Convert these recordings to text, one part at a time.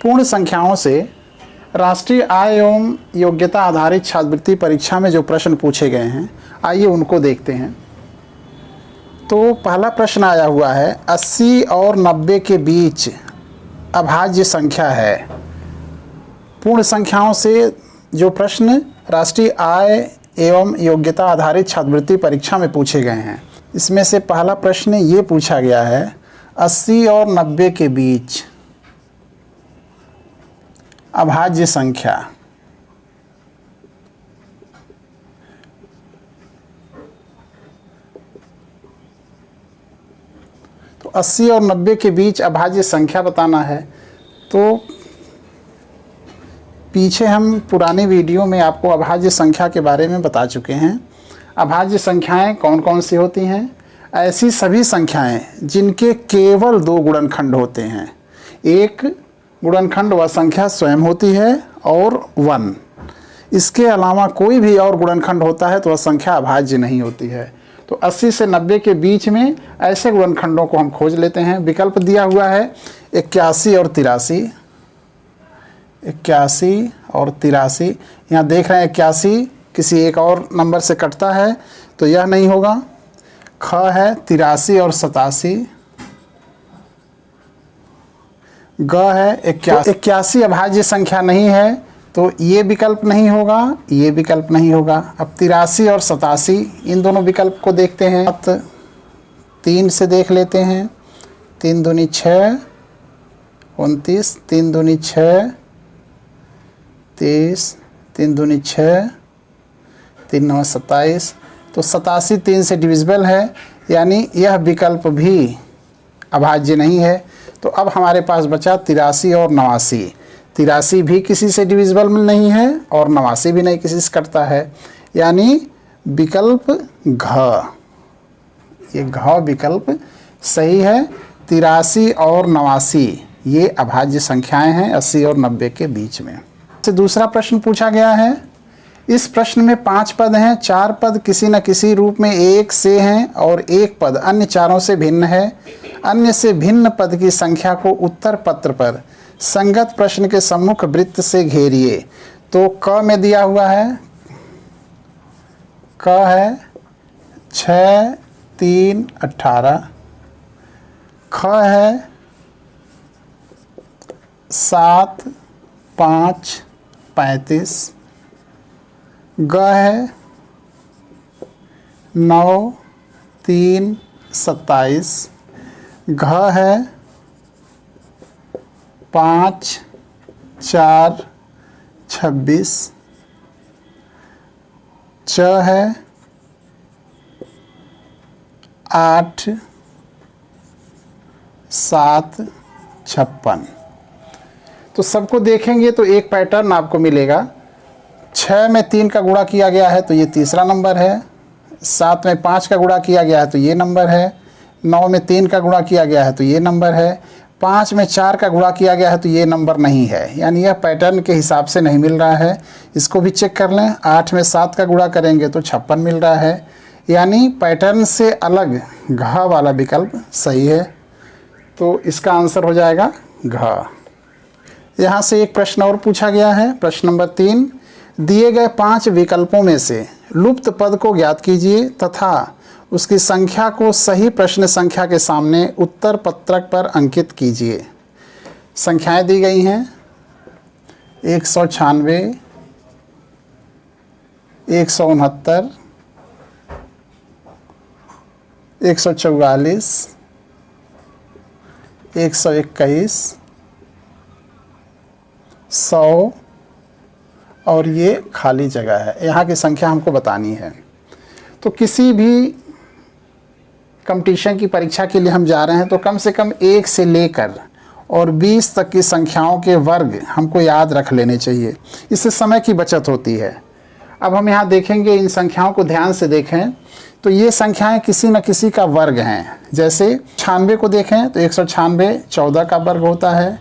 पूर्ण संख्याओं से राष्ट्रीय आय एवं योग्यता आधारित छात्रवृत्ति परीक्षा में जो प्रश्न पूछे गए हैं, आइए उनको देखते हैं। तो पहला प्रश्न आया हुआ है, 80 और 90 के बीच अभाज्य संख्या है। पूर्ण संख्याओं से जो प्रश्न राष्ट्रीय आय एवं योग्यता आधारित छात्रवृत्ति परीक्षा में पूछे गए हैं, इसमें से पहला प्रश्न ये पूछा गया है, 80 और 90 के बीच अभाज्य संख्या। तो 80 और 90 के बीच अभाज्य संख्या बताना है। तो पीछे हम पुराने वीडियो में आपको अभाज्य संख्या के बारे में बता चुके हैं। अभाज्य संख्याएं कौन कौन सी होती हैं? ऐसी सभी संख्याएं जिनके केवल 2 गुणनखंड होते हैं। एक गुणनखंड वह संख्या स्वयं होती है और 1, इसके अलावा कोई भी और गुणनखंड होता है तो वह संख्या अभाज्य नहीं होती है। तो 80 से 90 के बीच में ऐसे गुणनखंडों को हम खोज लेते हैं। विकल्प दिया हुआ है 81 और 83। 81 और 83, यहाँ देख रहे हैं 81 किसी एक और नंबर से कटता है तो यह नहीं होगा। ख है 83 और 87। ग है 81 अभाज्य संख्या नहीं है तो ये विकल्प नहीं होगा, ये विकल्प नहीं होगा। अब 83 और 87 इन दोनों विकल्प को देखते हैं। 3 से देख लेते हैं। 3 दूनी 6, 29, 3 दूनी 6, 23, 3 दूनी 6, 3 9 27। तो 87 3 से डिविजिबल है, यानी यह विकल्प भी अभाज्य नहीं है। तो अब हमारे पास बचा 83 और 89। 83 भी किसी से डिविजिबल में नहीं है और 89 भी नहीं किसी से कटता है, यानी विकल्प घ, ये घ विकल्प सही है। 83 और 89 ये अभाज्य संख्याएं हैं 80 और 90 के बीच में। से दूसरा प्रश्न पूछा गया है। इस प्रश्न में 5 पद हैं। 4 पद किसी न किसी रूप में एक से हैं और एक पद अन्य चारों से भिन्न है। अन्य से भिन्न पद की संख्या को उत्तर पत्र पर संगत प्रश्न के सम्मुख वृत्त से घेरिए। तो क में दिया हुआ है, क है 6 3 18। ख है 7 5 35। ग है 9 3 27। घ है 5 4 26। च है 8 7 56। तो सबको देखेंगे तो एक पैटर्न आपको मिलेगा। 6 में 3 का गुणा किया गया है तो ये तीसरा नंबर है। 7 में 5 का गुणा किया गया है तो ये नंबर है। 9 में 3 का गुणा किया गया है तो ये नंबर है। 5 में 4 का गुणा किया गया है तो ये नंबर नहीं है, यानी यह पैटर्न के हिसाब से नहीं मिल रहा है। इसको भी चेक कर लें। 8 में 7 का गुणा करेंगे तो 56 मिल रहा है, यानी पैटर्न से अलग घ वाला विकल्प सही है। तो इसका आंसर हो जाएगा घ। यहाँ से एक प्रश्न और पूछा गया है। प्रश्न नंबर 3, दिए गए 5 विकल्पों में से लुप्त पद को ज्ञात कीजिए तथा उसकी संख्या को सही प्रश्न संख्या के सामने उत्तर पत्रक पर अंकित कीजिए। संख्याएं दी गई हैं 196, 169, 144, 121, 100 और ये खाली जगह है। यहाँ की संख्या हमको बतानी है। तो किसी भी कंपटीशन की परीक्षा के लिए हम जा रहे हैं तो कम से कम 1 से लेकर और 20 तक की संख्याओं के वर्ग हमको याद रख लेने चाहिए। इससे समय की बचत होती है। अब हम यहाँ देखेंगे, इन संख्याओं को ध्यान से देखें तो ये संख्याएं किसी न किसी का वर्ग हैं। जैसे 96 को देखें तो 196 14 का वर्ग होता है।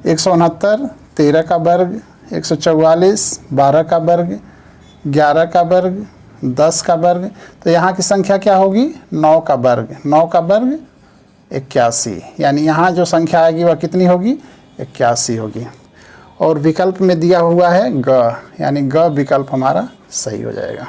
169 13 का वर्ग, 144 12 का वर्ग, 11 का वर्ग, 10 का वर्ग। तो यहाँ की संख्या क्या होगी? 9 का वर्ग। 9 का वर्ग 81, यानी यहाँ जो संख्या आएगी वह कितनी होगी? 81 होगी। और विकल्प में दिया हुआ है ग, यानी ग विकल्प हमारा सही हो जाएगा।